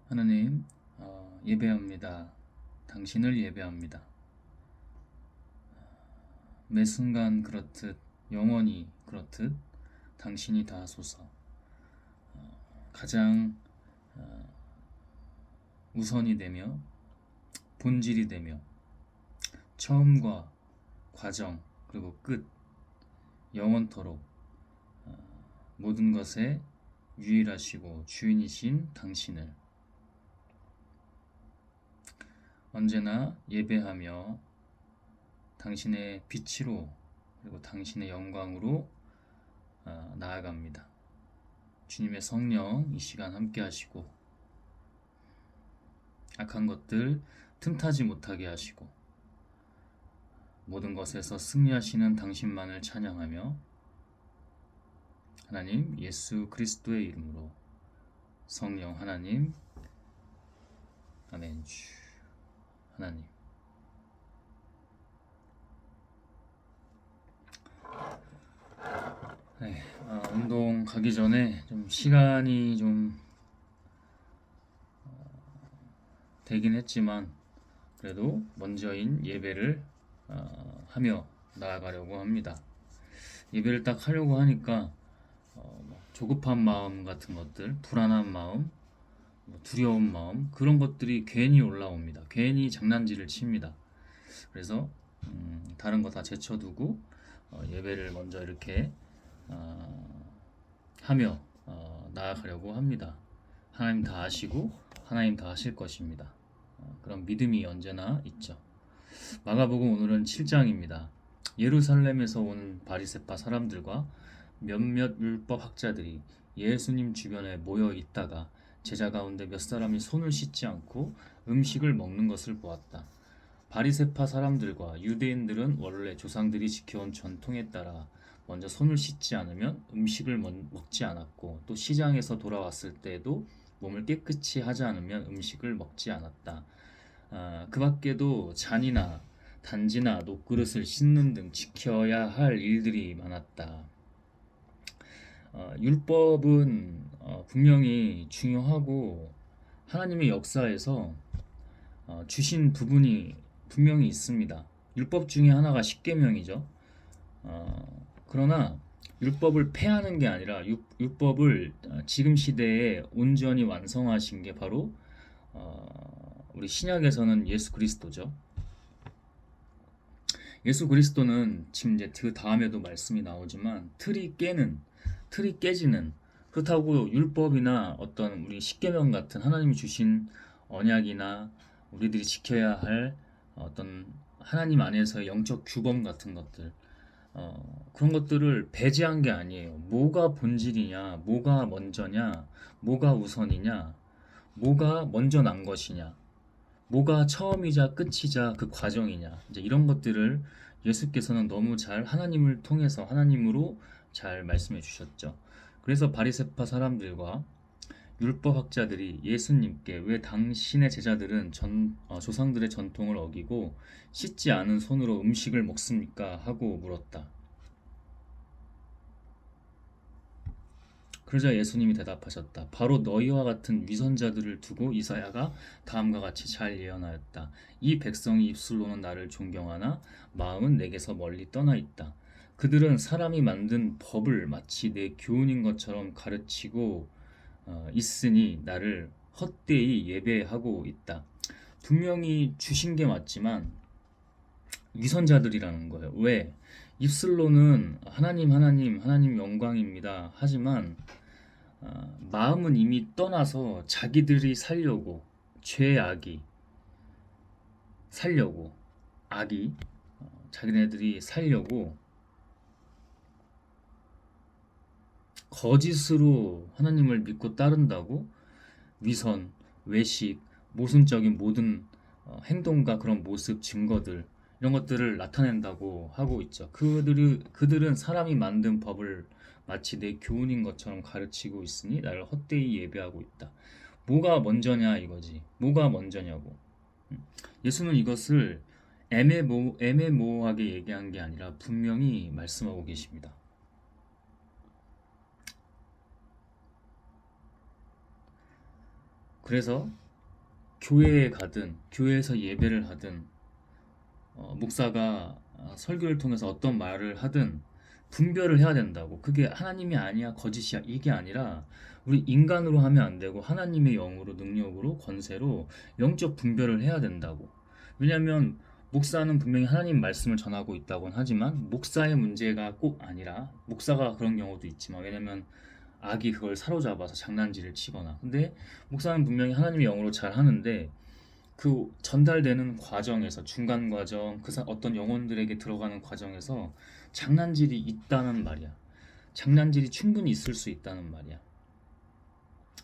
하나님, 예배합니다. 당신을 예배합니다. 매 순간 그렇듯, 영원히 그렇듯, 당신이 다 하소서. 가장 우선이 되며, 본질이 되며, 처음과 과정, 그리고 끝, 영원토록 모든 것에 유일하시고 주인이신 당신을 언제나 예배하며 당신의 빛으로 그리고 당신의 영광으로 나아갑니다. 주님의 성령 이 시간 함께 하시고 악한 것들 틈타지 못하게 하시고 모든 것에서 승리하시는 당신만을 찬양하며 하나님 예수 그리스도의 이름으로 성령 하나님 아멘. 주 하나님, 네, 운동 가기 전에 좀 시간이 좀 되긴 했지만 그래도 먼저인 예배를 하며 나아가려고 합니다. 예배를 딱 하려고 하니까 조급한 마음 같은 것들, 불안한 마음, 두려운 마음 그런 것들이 괜히 올라옵니다. 괜히 장난질을 칩니다. 그래서 다른 거 다 제쳐두고 예배를 먼저 이렇게 하며 나아가려고 합니다. 하나님 다 아시고 하나님 다 하실 것입니다. 그런 믿음이 언제나 있죠. 마가복음 오늘은 7장입니다. 예루살렘에서 온 바리새파 사람들과 몇몇 율법 학자들이 예수님 주변에 모여 있다가 제자 가운데 몇 사람이 손을 씻지 않고 음식을 먹는 것을 보았다. 바리새파 사람들과 유대인들은 원래 조상들이 지켜온 전통에 따라 먼저 손을 씻지 않으면 음식을 먹지 않았고 또 시장에서 돌아왔을 때에도 몸을 깨끗이 하지 않으면 음식을 먹지 않았다. 그 밖에도 잔이나 단지나 녹그릇을 씻는 등 지켜야 할 일들이 많았다. 율법은 분명히 중요하고 하나님의 역사에서 주신 부분이 분명히 있습니다. 율법 중에 하나가 십계명이죠. 그러나 율법을 폐하는 게 아니라 율법을 지금 시대에 온전히 완성하신 게 바로 우리 신약에서는 예수 그리스도죠. 예수 그리스도는 지금 이제 그 다음에도 말씀이 나오지만 틀이 깨지는 그렇다고 율법이나 어떤 우리 십계명 같은 하나님이 주신 언약이나 우리들이 지켜야 할 어떤 하나님 안에서의 영적 규범 같은 것들 그런 것들을 배제한 게 아니에요. 뭐가 본질이냐, 뭐가 먼저냐, 뭐가 우선이냐, 뭐가 먼저 난 것이냐, 뭐가 처음이자 끝이자 그 과정이냐, 이제 이런 것들을 예수께서는 너무 잘 하나님을 통해서 하나님으로 잘 말씀해 주셨죠. 그래서 바리새파 사람들과 율법학자들이 예수님께 왜 당신의 제자들은 조상들의 전통을 어기고 씻지 않은 손으로 음식을 먹습니까? 하고 물었다. 그러자 예수님이 대답하셨다. 바로 너희와 같은 위선자들을 두고 이사야가 다음과 같이 잘 예언하였다. 이 백성이 입술로는 나를 존경하나 마음은 내게서 멀리 떠나 있다. 그들은 사람이 만든 법을 마치 내 교훈인 것처럼 가르치고 있으니 나를 헛되이 예배하고 있다. 분명히 주신 게 맞지만 위선자들이라는 거예요. 왜? 입술로는 하나님 하나님 하나님 영광입니다. 하지만 마음은 이미 떠나서 자기들이 살려고 죄악이 살려고 악이 자기네들이 살려고 거짓으로 하나님을 믿고 따른다고 위선, 외식, 모순적인 모든 행동과 그런 모습, 증거들 이런 것들을 나타낸다고 하고 있죠. 그들은 사람이 만든 법을 마치 내 교훈인 것처럼 가르치고 있으니 나를 헛되이 예배하고 있다. 뭐가 먼저냐 이거지. 뭐가 먼저냐고. 예수는 이것을 애매모호하게 얘기한 게 아니라 분명히 말씀하고 계십니다. 그래서 교회에 가든 교회에서 예배를 하든 목사가 설교를 통해서 어떤 말을 하든 분별을 해야 된다고. 그게 하나님이 아니야, 거짓이야, 이게 아니라 우리 인간으로 하면 안 되고 하나님의 영으로, 능력으로, 권세로 영적 분별을 해야 된다고. 왜냐하면 목사는 분명히 하나님 말씀을 전하고 있다고는 하지만 목사의 문제가 꼭 아니라, 목사가 그런 경우도 있지만, 왜냐면 악이 그걸 사로잡아서 장난질을 치거나. 근데 목사는 분명히 하나님의 영으로 잘 하는데 그 전달되는 과정에서, 중간 과정, 어떤 영혼들에게 들어가는 과정에서 장난질이 있다는 말이야. 장난질이 충분히 있을 수 있다는 말이야.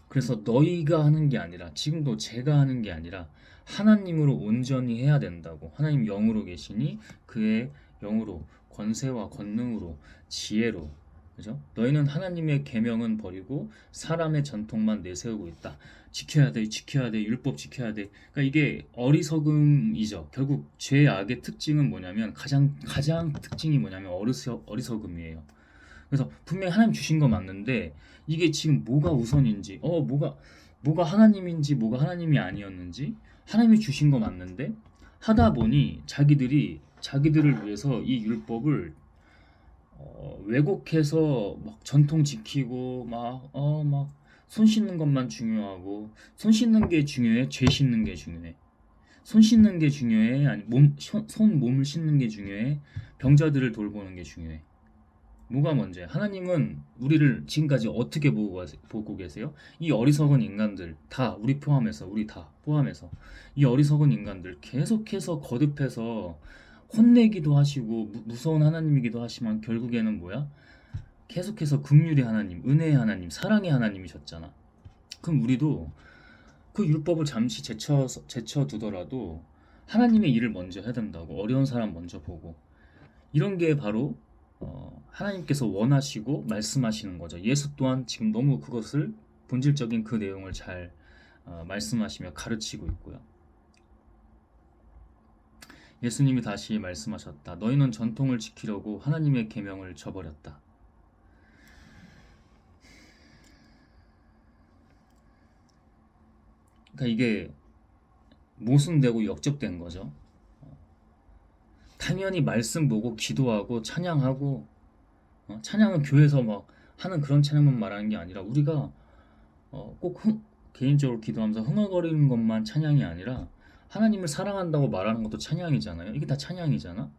그래서 너희가 하는 게 아니라, 지금도 제가 하는 게 아니라 하나님으로 온전히 해야 된다고. 하나님 영으로 계시니 그의 영으로, 권세와 권능으로, 지혜로, 그죠? 너희는 하나님의 계명은 버리고 사람의 전통만 내세우고 있다. 지켜야 돼, 지켜야 돼, 율법 지켜야 돼. 그러니까 이게 어리석음이죠. 결국 죄악의 특징은 뭐냐면, 가장 특징이 뭐냐면 어리석음이에요. 그래서 분명히 하나님 주신 거 맞는데 이게 지금 뭐가 우선인지, 뭐가 하나님인지 뭐가 하나님이 아니었는지, 하나님이 주신 거 맞는데 하다 보니 자기들을 위해서 이 율법을 왜곡해서 막 전통 지키고 막 손 씻는 것만 중요하고, 손 씻는 게 중요해, 죄 씻는 게 중요해? 손 씻는 게 중요해, 아니 몸을 씻는 게 중요해, 병자들을 돌보는 게 중요해? 뭐가 먼저야? 하나님은 우리를 지금까지 어떻게 보고 계세요? 이 어리석은 인간들 다, 우리 다 포함해서 이 어리석은 인간들 계속해서 거듭해서 혼내기도 하시고 무서운 하나님이기도 하지만 결국에는 뭐야? 계속해서 긍휼의 하나님, 은혜의 하나님, 사랑의 하나님이셨잖아. 그럼 우리도 그 율법을 잠시 제쳐두더라도 하나님의 일을 먼저 해야 된다고. 어려운 사람 먼저 보고. 이런 게 바로 하나님께서 원하시고 말씀하시는 거죠. 예수 또한 지금 너무 그것을, 본질적인 그 내용을 잘 말씀하시며 가르치고 있고요. 예수님이 다시 말씀하셨다. 너희는 전통을 지키려고 하나님의 계명을 저버렸다. 그러니까 이게 모순되고 역접된 거죠. 당연히 말씀 보고 기도하고 찬양하고, 찬양은 교회에서 막 하는 그런 찬양만 말하는 게 아니라, 우리가 꼭 개인적으로 기도하면서 흥얼거리는 것만 찬양이 아니라 하나님을 사랑한다고 말하는 것도 찬양이잖아요. 이게 다 찬양이잖아.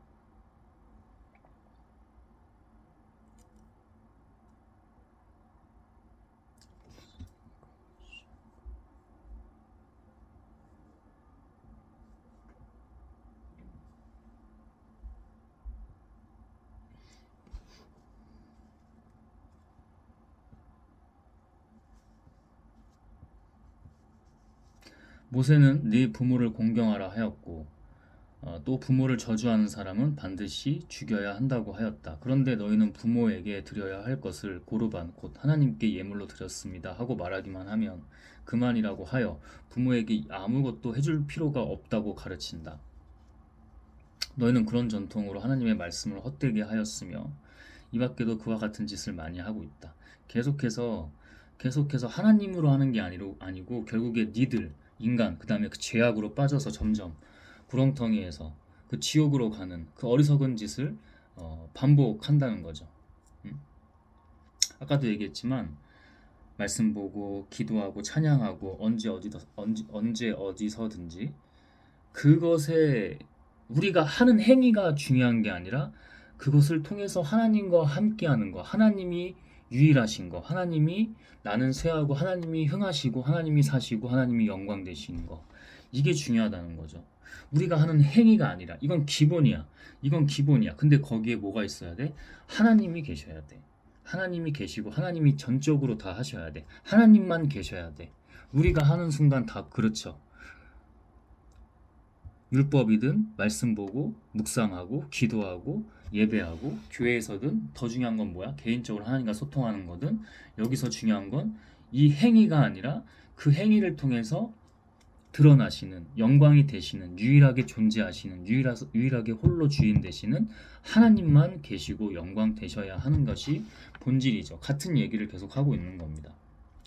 모세는 네 부모를 공경하라 하였고, 또 부모를 저주하는 사람은 반드시 죽여야 한다고 하였다. 그런데 너희는 부모에게 드려야 할 것을 고르반 곧 하나님께 예물로 드렸습니다 하고 말하기만 하면 그만이라고 하여 부모에게 아무것도 해줄 필요가 없다고 가르친다. 너희는 그런 전통으로 하나님의 말씀을 헛되게 하였으며 이 밖에도 그와 같은 짓을 많이 하고 있다. 계속해서 하나님으로 하는 게 아니고 결국에 니들, 인간, 그 다음에 그 죄악으로 빠져서 점점 구렁텅이에서 그 지옥으로 가는 그 어리석은 짓을 반복한다는 거죠. 음? 아까도 얘기했지만 말씀 보고 기도하고 찬양하고 언제 어디서든지 그것에 우리가 하는 행위가 중요한 게 아니라 그것을 통해서 하나님과 함께하는 거, 하나님이 유일하신 거, 하나님이 나는 쇠하고 하나님이 흥하시고 하나님이 사시고 하나님이 영광 되시는 거, 이게 중요하다는 거죠. 우리가 하는 행위가 아니라, 이건 기본이야. 이건 기본이야. 근데 거기에 뭐가 있어야 돼? 하나님이 계셔야 돼. 하나님이 계시고 하나님이 전적으로 다 하셔야 돼. 하나님만 계셔야 돼. 우리가 하는 순간 다 그렇죠. 율법이든 말씀 보고 묵상하고 기도하고 예배하고, 교회에서든 더 중요한 건 뭐야? 개인적으로 하나님과 소통하는 거든, 여기서 중요한 건 이 행위가 아니라 그 행위를 통해서 드러나시는, 영광이 되시는, 유일하게 존재하시는, 유일하게 홀로 주인 되시는 하나님만 계시고 영광 되셔야 하는 것이 본질이죠. 같은 얘기를 계속 하고 있는 겁니다.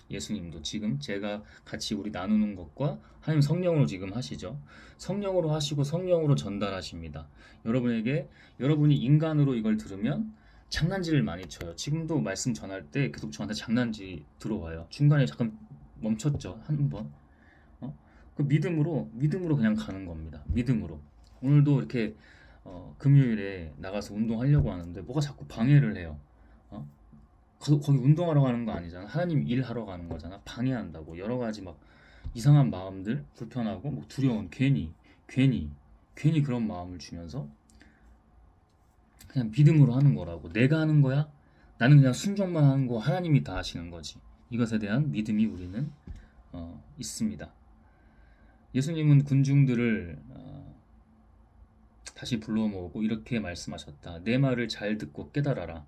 예수님도 지금 제가 같이 우리 나누는 것과 하나님 성령으로 지금 하시죠. 성령으로 하시고 성령으로 전달하십니다. 여러분에게 여러분이 인간으로 이걸 들으면 장난질을 많이 쳐요. 지금도 말씀 전할 때 계속 저한테 장난질이 들어와요. 중간에 잠깐 멈췄죠. 한 번. 그 믿음으로 그냥 가는 겁니다. 믿음으로. 오늘도 이렇게 금요일에 나가서 운동하려고 하는데 뭐가 자꾸 방해를 해요. 어? 거기 운동하러 가는 거 아니잖아. 하나님 일하러 가는 거잖아. 방해한다고. 여러 가지 막 이상한 마음들, 불편하고 뭐 두려운 괜히 그런 마음을 주면서 그냥 믿음으로 하는 거라고. 내가 하는 거야? 나는 그냥 순종만 하는 거, 하나님이 다 하시는 거지. 이것에 대한 믿음이 우리는 있습니다. 예수님은 군중들을 다시 불러 모으고 이렇게 말씀하셨다. 내 말을 잘 듣고 깨달아라.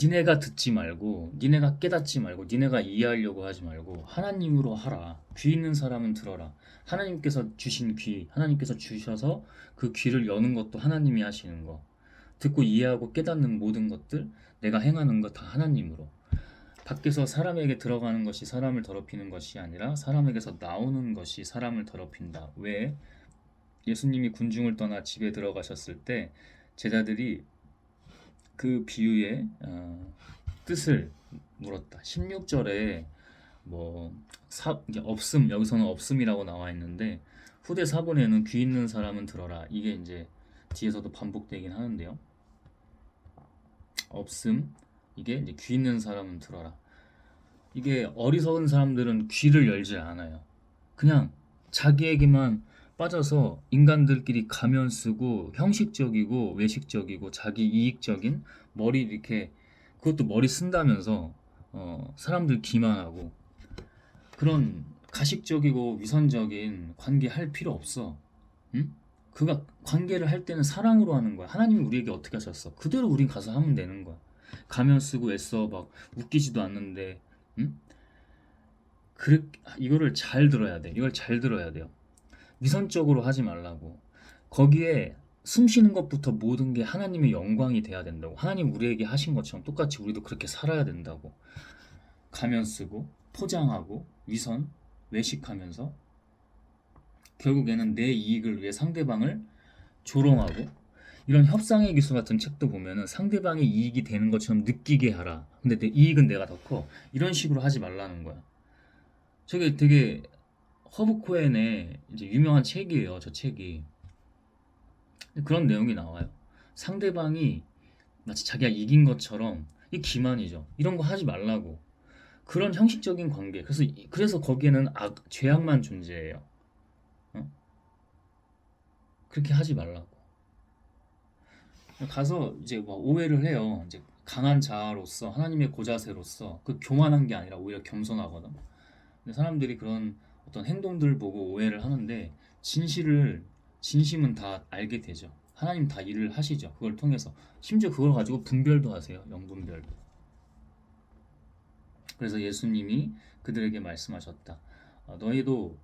니네가 듣지 말고, 니네가 깨닫지 말고, 니네가 이해하려고 하지 말고 하나님으로 하라. 귀 있는 사람은 들어라. 하나님께서 주신 귀, 하나님께서 주셔서 그 귀를 여는 것도 하나님이 하시는 거. 듣고 이해하고 깨닫는 모든 것들, 내가 행하는 것 다 하나님으로. 밖에서 사람에게 들어가는 것이 사람을 더럽히는 것이 아니라 사람에게서 나오는 것이 사람을 더럽힌다. 왜? 예수님이 군중을 떠나 집에 들어가셨을 때 제자들이 그 비유의 뜻을 물었다. 16절에 이게 없음, 여기서는 없음이라고 나와 있는데 후대 사본에는 귀 있는 사람은 들어라. 이게 이제 뒤에서도 반복되긴 하는데요. 없음, 이게 이제 귀 있는 사람은 들어라. 이게 어리석은 사람들은 귀를 열지 않아요. 그냥 자기에게만 빠져서 인간들끼리 가면 쓰고 형식적이고 외식적이고 자기 이익적인 머리 이렇게 그것도 머리 쓴다면서 사람들 기만하고 그런 가식적이고 위선적인 관계 할 필요 없어. 응? 그가 관계를 할 때는 사랑으로 하는 거야. 하나님이 우리에게 어떻게 하셨어? 그대로 우린 가서 하면 되는 거야. 가면 쓰고 애써 막 웃기지도 않는데 응? 이거를 잘 들어야 돼. 이걸 잘 들어야 돼요. 위선적으로 하지 말라고. 거기에 숨 쉬는 것부터 모든 게 하나님의 영광이 돼야 된다고. 하나님 우리에게 하신 것처럼 똑같이 우리도 그렇게 살아야 된다고. 가면 쓰고 포장하고 위선, 외식하면서 결국에는 내 이익을 위해 상대방을 조롱하고 이런 협상의 기술 같은 책도 보면은 상대방의 이익이 되는 것처럼 느끼게 하라. 근데 내 이익은 내가 더 커. 이런 식으로 하지 말라는 거야. 저게 되게 허브 코엔의 이제 유명한 책이에요. 저 책이. 그런 내용이 나와요. 상대방이 마치 자기가 이긴 것처럼 이 기만이죠. 이런 거 하지 말라고. 그런 형식적인 관계. 그래서 거기에는 죄악만 존재해요. 어? 그렇게 하지 말라고. 가서 이제 뭐 오해를 해요. 이제 강한 자아로서 하나님의 고자세로서 그 교만한 게 아니라 오히려 겸손하거든. 근데 사람들이 그런 어떤 행동들 보고 오해를 하는데 진심은 다 알게 되죠. 하나님 다 일을 하시죠. 그걸 통해서 심지어 그걸 가지고 분별도 하세요. 영분별도. 그래서 예수님이 그들에게 말씀하셨다. 너희도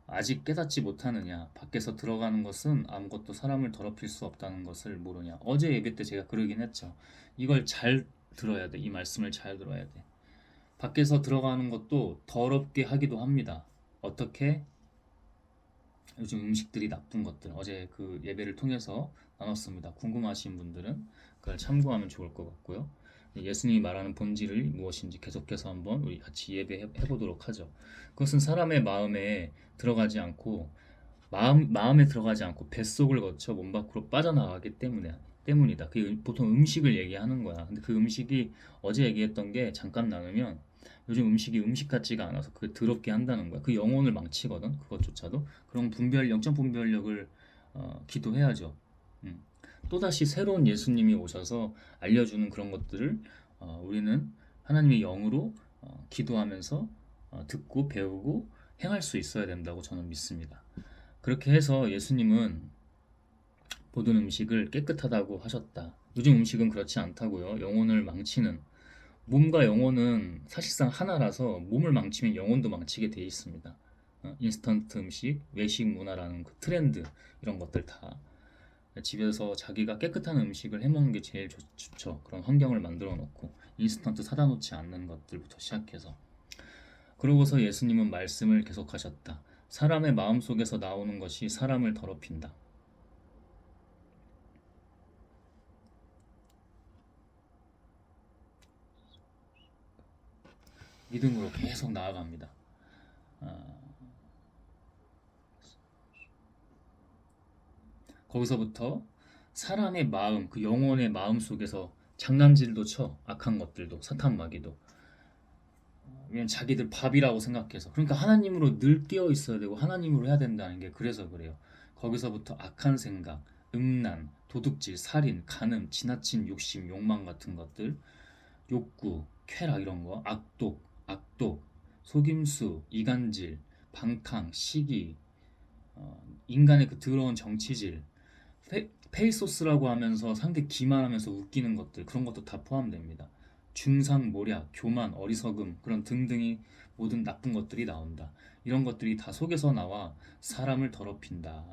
아직 깨닫지 못하느냐? 밖에서 들어가는 것은 아무것도 사람을 더럽힐 수 없다는 것을 모르냐? 어제 예배 때 제가 그러긴 했죠. 이걸 잘 들어야 돼. 이 말씀을 잘 들어야 돼. 밖에서 들어가는 것도 더럽게 하기도 합니다. 어떻게? 요즘 음식들이 나쁜 것들 어제 그 예배를 통해서 나눴습니다. 궁금하신 분들은 그걸 참고하면 좋을 것 같고요. 예수님이 말하는 본질이 무엇인지 계속해서 한번 우리 같이 예배해 보도록 하죠. 그것은 사람의 마음에 들어가지 않고 마음에 들어가지 않고 뱃속을 거쳐 몸 밖으로 빠져나가기 때문이다. 그 보통 음식을 얘기하는 거야. 근데 그 음식이 어제 얘기했던 게 잠깐 나누면 요즘 음식이 음식 같지가 않아서 그게 더럽게 한다는 거야. 그 영혼을 망치거든. 그것조차도 그런 영적 분별력을 기도해야죠. 음. 또다시 새로운 예수님이 오셔서 알려주는 그런 것들을 우리는 하나님의 영으로 기도하면서 듣고 배우고 행할 수 있어야 된다고 저는 믿습니다. 그렇게 해서 예수님은 모든 음식을 깨끗하다고 하셨다. 요즘 음식은 그렇지 않다고요. 영혼을 망치는 몸과 영혼은 사실상 하나라서 몸을 망치면 영혼도 망치게 돼 있습니다. 인스턴트 음식, 외식 문화라는 그 트렌드 이런 것들 다 집에서 자기가 깨끗한 음식을 해먹는 게 제일 좋죠. 그런 환경을 만들어 놓고 인스턴트 사다 놓지 않는 것들부터 시작해서. 그러고서 예수님은 말씀을 계속하셨다. 사람의 마음속에서 나오는 것이 사람을 더럽힌다. 믿음으로 계속 나아갑니다. 거기서부터 사람의 마음, 그 영혼의 마음 속에서 장난질도 쳐. 악한 것들도, 사탄 마귀도. 왜냐면 자기들 밥이라고 생각해서. 그러니까 하나님으로 늘 깨어 있어야 되고 하나님으로 해야 된다는 게 그래서 그래요. 거기서부터 악한 생각, 음란, 도둑질, 살인, 간음, 지나친 욕심, 욕망 같은 것들, 욕구, 쾌락 이런 거, 악독, 속임수, 이간질, 방탕, 시기, 인간의 그 더러운 정치질, 페이소스라고 하면서 상대 기만하면서 웃기는 것들 그런 것도 다 포함됩니다. 중상모략, 교만, 어리석음 그런 등등이 모든 나쁜 것들이 나온다. 이런 것들이 다 속에서 나와 사람을 더럽힌다.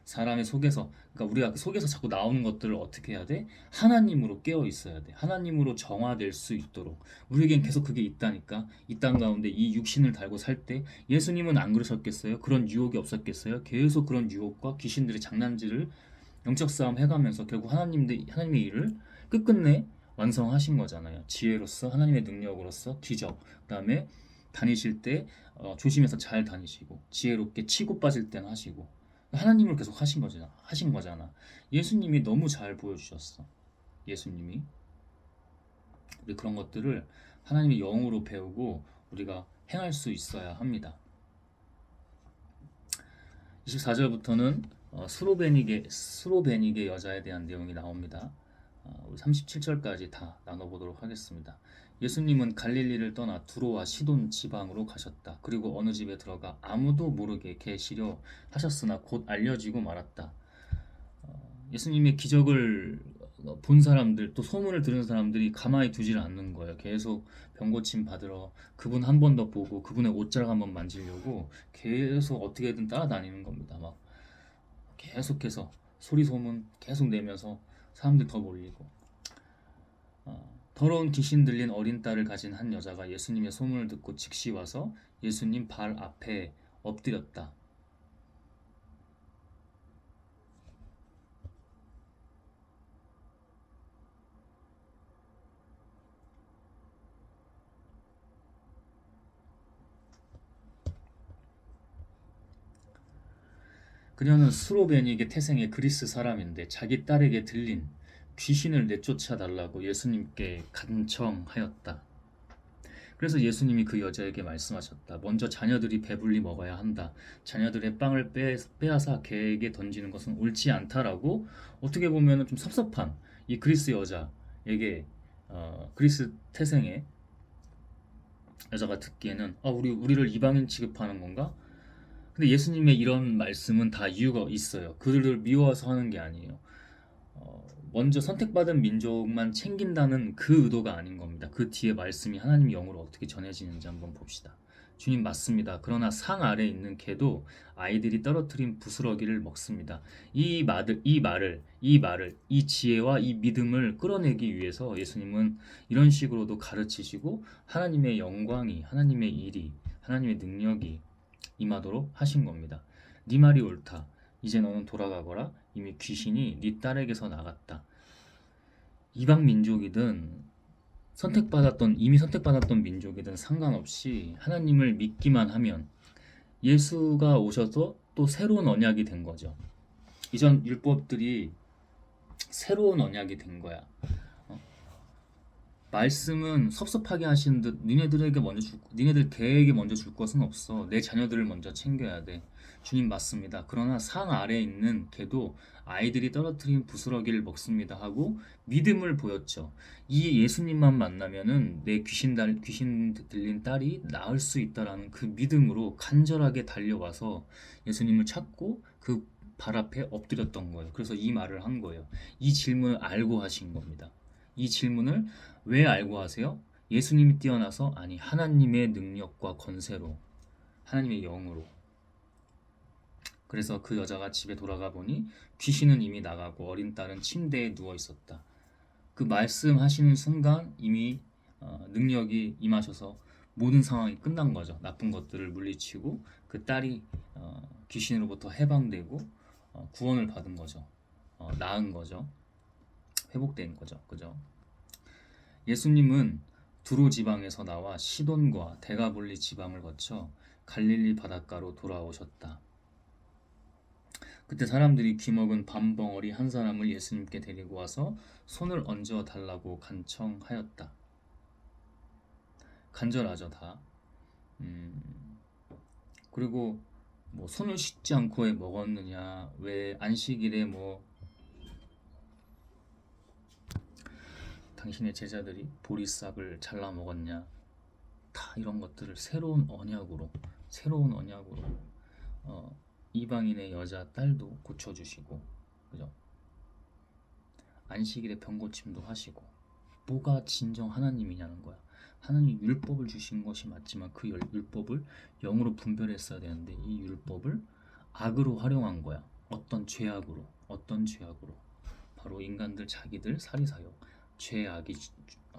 사람의 속에서 그러니까 우리가 그 속에서 자꾸 나오는 것들을 어떻게 해야 돼? 하나님으로 깨어 있어야 돼. 하나님으로 정화될 수 있도록 우리에겐 계속 그게 있다니까. 이 땅 가운데 이 육신을 달고 살 때 예수님은 안 그러셨겠어요? 그런 유혹이 없었겠어요? 계속 그런 유혹과 귀신들의 장난질을 영적 싸움 해가면서 결국 하나님의 일을 끝끝내 완성하신 거잖아요. 지혜로서 하나님의 능력으로서 기적. 그다음에 다니실 때 조심해서 잘 다니시고 지혜롭게 치고 빠질 때는 하시고 하나님을 계속 하신 거잖아. 예수님이 너무 잘 보여주셨어. 예수님이 우리 그런 것들을 하나님의 영으로 배우고 우리가 행할 수 있어야 합니다. 24절부터는 수로베니게 여자에 대한 내용이 나옵니다. 37절까지 다 나눠보도록 하겠습니다. 예수님은 갈릴리를 떠나 두로와 시돈 지방으로 가셨다. 그리고 어느 집에 들어가 아무도 모르게 계시려 하셨으나 곧 알려지고 말았다. 예수님의 기적을 본 사람들 또 소문을 들은 사람들이 가만히 두질 않는 거예요. 계속 병고침 받으러 그분 한 번 더 보고 그분의 옷자락 한번 만지려고 계속 어떻게든 따라다니는 겁니다. 막 계속해서 소리 소문 계속 내면서 사람들 더 몰리고 더러운 귀신 들린 어린 딸을 가진 한 여자가 예수님의 소문을 듣고 즉시 와서 예수님 발 앞에 엎드렸다. 그녀는 수로베니게 태생의 그리스 사람인데 자기 딸에게 들린 귀신을 내쫓아 달라고 예수님께 간청하였다. 그래서 예수님이 그 여자에게 말씀하셨다. 먼저 자녀들이 배불리 먹어야 한다. 자녀들의 빵을 빼앗아 개에게 던지는 것은 옳지 않다라고 어떻게 보면 좀 섭섭한 이 그리스 여자에게 그리스 태생의 여자가 듣기에는 우리를 이방인 취급하는 건가? 근데 예수님의 이런 말씀은 다 이유가 있어요. 그들을 미워서 하는 게 아니에요. 먼저 선택받은 민족만 챙긴다는 그 의도가 아닌 겁니다. 그 뒤에 말씀이 하나님 영으로 어떻게 전해지는지 한번 봅시다. 주님 맞습니다. 그러나 상 아래 있는 개도 아이들이 떨어뜨린 부스러기를 먹습니다. 이 지혜와 이 믿음을 끌어내기 위해서 예수님은 이런 식으로도 가르치시고 하나님의 영광이, 하나님의 일이, 하나님의 능력이 임하도록 하신 겁니다. 네 말이 옳다. 이제 너는 돌아가거라. 이미 귀신이 네 딸에게서 나갔다. 이방 민족이든 이미 선택받았던 민족이든 상관없이 하나님을 믿기만 하면 예수가 오셔서 또 새로운 언약이 된 거죠. 이전 율법들이 새로운 언약이 된 거야. 말씀은 섭섭하게 하신 듯 니네들 개에게 먼저 줄 것은 없어. 내 자녀들을 먼저 챙겨야 돼. 주님 맞습니다. 그러나 상 아래에 있는 개도 아이들이 떨어뜨린 부스러기를 먹습니다 하고 믿음을 보였죠. 이 예수님만 만나면은 내 귀신 들린 딸이 나을 수 있다라는 그 믿음으로 간절하게 달려와서 예수님을 찾고 그 발 앞에 엎드렸던 거예요. 그래서 이 말을 한 거예요. 이 질문을 알고 하신 겁니다. 이 질문을 왜 알고 하세요? 예수님이 뛰어나서 아니 하나님의 능력과 권세로 하나님의 영으로 그래서 그 여자가 집에 돌아가 보니 귀신은 이미 나가고 어린 딸은 침대에 누워 있었다. 그 말씀하시는 순간 이미 능력이 임하셔서 모든 상황이 끝난 거죠. 나쁜 것들을 물리치고 그 딸이 귀신으로부터 해방되고 구원을 받은 거죠. 나은 거죠. 회복된 거죠. 그죠? 예수님은 두로 지방에서 나와 시돈과 데가볼리 지방을 거쳐 갈릴리 바닷가로 돌아오셨다. 그때 사람들이 귀먹은 밤벙어리 한 사람을 예수님께 데리고 와서 손을 얹어 달라고 간청하였다. 간절하죠, 다. 그리고 뭐 손을 씻지 않고 왜 먹었느냐, 왜 안식일에 뭐 당신의 제자들이 보리싹을 잘라 먹었냐, 다 이런 것들을 새로운 언약으로 이방인의 여자 딸도 고쳐주시고, 그죠? 안식일에 병고침도 하시고, 뭐가 진정 하나님이냐는 거야. 하나님 율법을 주신 것이 맞지만 그 율법을 영으로 분별했어야 되는데 이 율법을 악으로 활용한 거야. 어떤 죄악으로 바로 인간들 자기들 사리사욕, 죄악이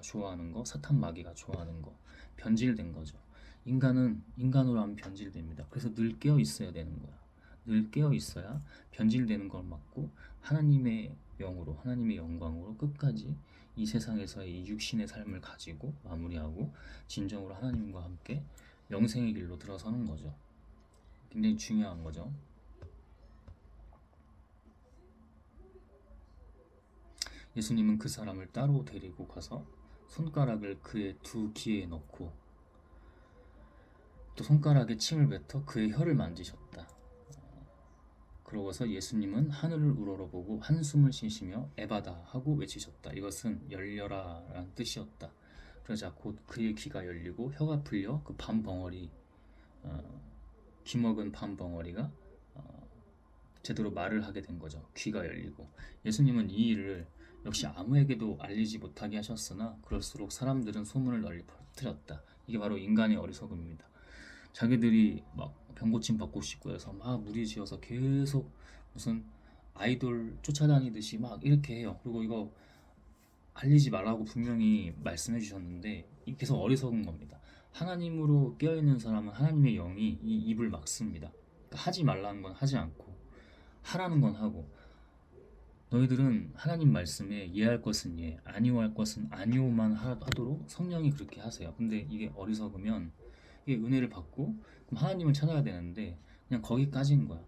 좋아하는 거, 사탄 마귀가 좋아하는 거, 변질된 거죠. 인간은 인간으로 하면 변질됩니다. 그래서 늘 깨어 있어야 되는 거야. 늘 깨어 있어야 변질되는 걸 막고 하나님의 영으로, 하나님의 영광으로 끝까지 이 세상에서의 이 육신의 삶을 가지고 마무리하고 진정으로 하나님과 함께 영생의 길로 들어서는 거죠. 굉장히 중요한 거죠. 예수님은 그 사람을 따로 데리고 가서 손가락을 그의 두 귀에 넣고 또 손가락에 침을 뱉어 그의 혀를 만지셨다. 그러고서 예수님은 하늘을 우러러보고 한숨을 쉬시며 에바다 하고 외치셨다. 이것은 열려라 라는 뜻이었다. 그러자 곧 그의 귀가 열리고 혀가 풀려 그 밤벙어리, 귀먹은 밤벙어리가 제대로 말을 하게 된 거죠. 귀가 열리고. 예수님은 이 일을 역시 아무에게도 알리지 못하게 하셨으나 그럴수록 사람들은 소문을 널리 퍼뜨렸다. 이게 바로 인간의 어리석음입니다. 자기들이 막 병고침 받고 싶고 해서 막 무리지어서 계속 무슨 아이돌 쫓아다니듯이 막 이렇게 해요. 그리고 이거 알리지 말라고 분명히 말씀해 주셨는데 이게 계속 어리석은 겁니다. 하나님으로 깨어있는 사람은 하나님의 영이 이 입을 막습니다. 그러니까 하지 말라는 건 하지 않고 하라는 건 하고, 너희들은 하나님 말씀에 예할 것은 예, 아니오할 것은 아니오만 하도록 성령이 그렇게 하세요. 근데 이게 어리석으면 이게 은혜를 받고 그럼 하나님을 찾아야 되는데 그냥 거기까지인 거야.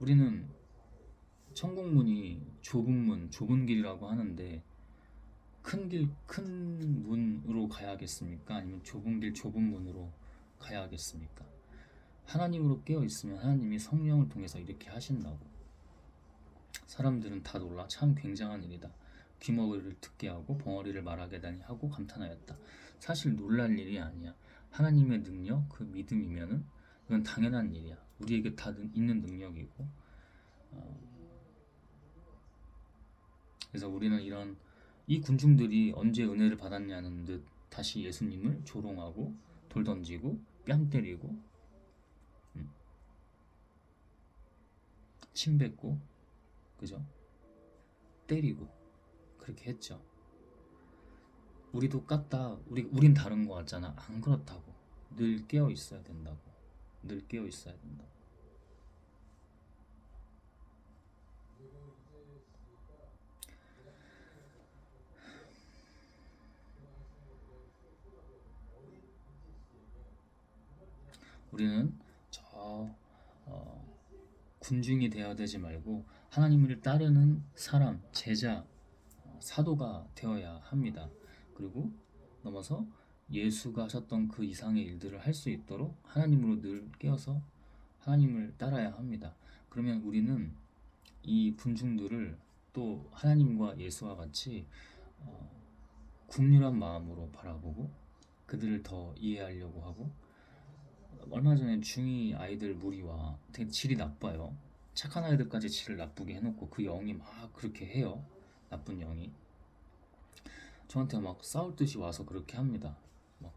우리는 천국문이 좁은 문, 좁은 길이라고 하는데 큰 길, 큰 문으로 가야겠습니까? 아니면 좁은 길, 좁은 문으로 가야겠습니까? 하나님으로 깨어 있으면 하나님이 성령을 통해서 이렇게 하신다고. 사람들은 다 놀라 참 굉장한 일이다. 귀머거리를 듣게 하고 벙어리를 말하게 다니 하고 감탄하였다. 사실 놀랄 일이 아니야. 하나님의 능력, 그 믿음이면은 이건 당연한 일이야. 우리에게 다 있는 능력이고. 그래서 우리는 이 군중들이 언제 은혜를 받았냐는 듯 다시 예수님을 조롱하고 돌 던지고 뺨 때리고 침 뱉고, 그죠? 때리고 그렇게 했죠. 우리도 깠다. 우린 다른 거 같잖아. 안 그렇다고. 늘 깨어 있어야 된다고. 늘 깨어 있어야 된다고. 우리는 저 군중이 되어야 되지 말고 하나님을 따르는 사람, 제자, 사도가 되어야 합니다. 그리고 넘어서 예수가 하셨던 그 이상의 일들을 할 수 있도록 하나님으로 늘 깨어서 하나님을 따라야 합니다. 그러면 우리는 이 군중들을 또 하나님과 예수와 같이 국률한 마음으로 바라보고 그들을 더 이해하려고 하고, 얼마 전에 중2 아이들 무리와 되게 질이 나빠요. 착한 아이들까지 질을 나쁘게 해놓고 그 영이 막 그렇게 해요. 나쁜 영이 저한테 막 싸울 듯이 와서 그렇게 합니다. 막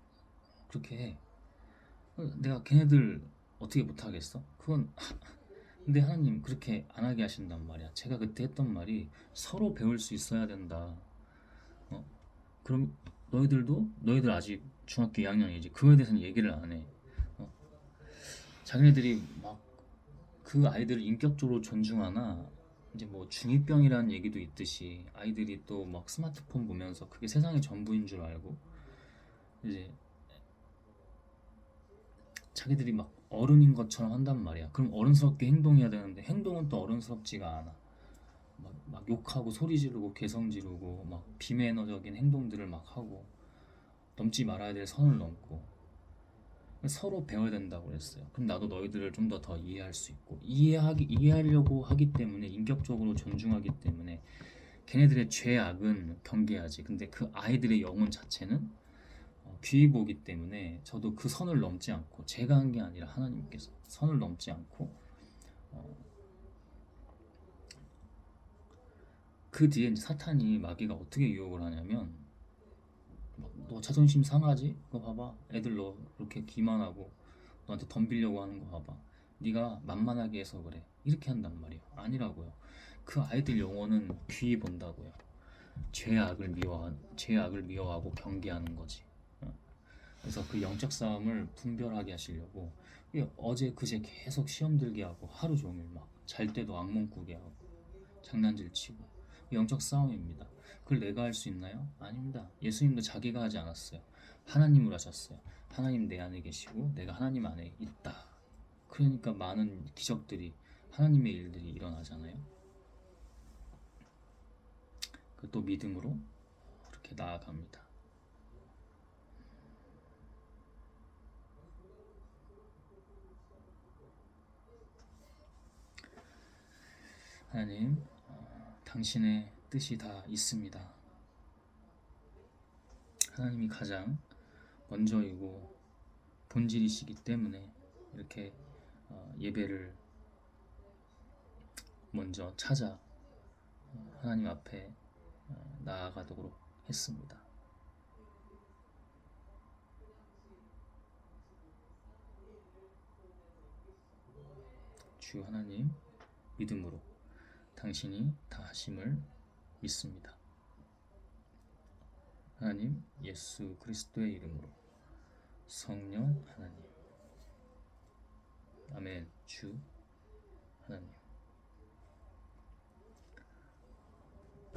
그렇게 해. 내가 걔네들 어떻게 못하겠어? 그건 근데 하나님 그렇게 안 하게 하신단 말이야. 제가 그때 했던 말이 서로 배울 수 있어야 된다. 어? 그럼 너희들 아직 중학교 2학년이지. 그거에 대해서는 얘기를 안 해. 어? 자기네들이 막 그 아이들을 인격적으로 존중하나 이제 뭐 중2병이라는 얘기도 있듯이 아이들이 또 막 스마트폰 보면서 그게 세상의 전부인 줄 알고 이제 자기들이 막 어른인 것처럼 한단 말이야. 그럼 어른스럽게 행동해야 되는데 행동은 또 어른스럽지가 않아. 막 욕하고 소리 지르고 개성 지르고 막 비매너적인 행동들을 막 하고 넘지 말아야 될 선을 넘고 서로 배워야 된다고 그랬어요. 그럼 나도 너희들을 좀 더 이해할 수 있고 이해하려고 하기 때문에 인격적으로 존중하기 때문에 걔네들의 죄악은 경계하지. 근데 그 아이들의 영혼 자체는 귀의보기 때문에 저도 그 선을 넘지 않고 제가 한 게 아니라 하나님께서 선을 넘지 않고 어, 그 뒤에 이제 사탄이 마귀가 어떻게 유혹을 하냐면 너 자존심 상하지? 그거 봐봐. 애들 너 그렇게 기만하고 너한테 덤비려고 하는 거 봐봐. 네가 만만하게 해서 그래. 이렇게 한단 말이야. 아니라고요. 그 아이들 영혼은 귀히 본다고요. 죄악을 미워하고 경계하는 거지. 어. 그래서 그 영적 싸움을 분별하게 하시려고 어제 그제 계속 시험 들게 하고 하루 종일 막 잘 때도 악몽 꾸게 하고 장난질 치고 영적 싸움입니다. 그걸 내가 할 수 있나요? 아닙니다. 예수님도 자기가 하지 않았어요. 하나님을 하셨어요. 하나님 내 안에 계시고 내가 하나님 안에 있다. 그러니까 많은 기적들이 하나님의 일들이 일어나잖아요. 그 또 믿음으로 그렇게 나아갑니다. 하나님, 당신의 뜻이 다 있습니다. 하나님이 가장 먼저이고 본질이시기 때문에 이렇게 예배를 먼저 찾아 하나님 앞에 나아가도록 했습니다. 주 하나님 믿음으로 당신이 다 하심을 믿습니다. 하나님 예수 그리스도의 이름으로 성령 하나님 아멘. 주 하나님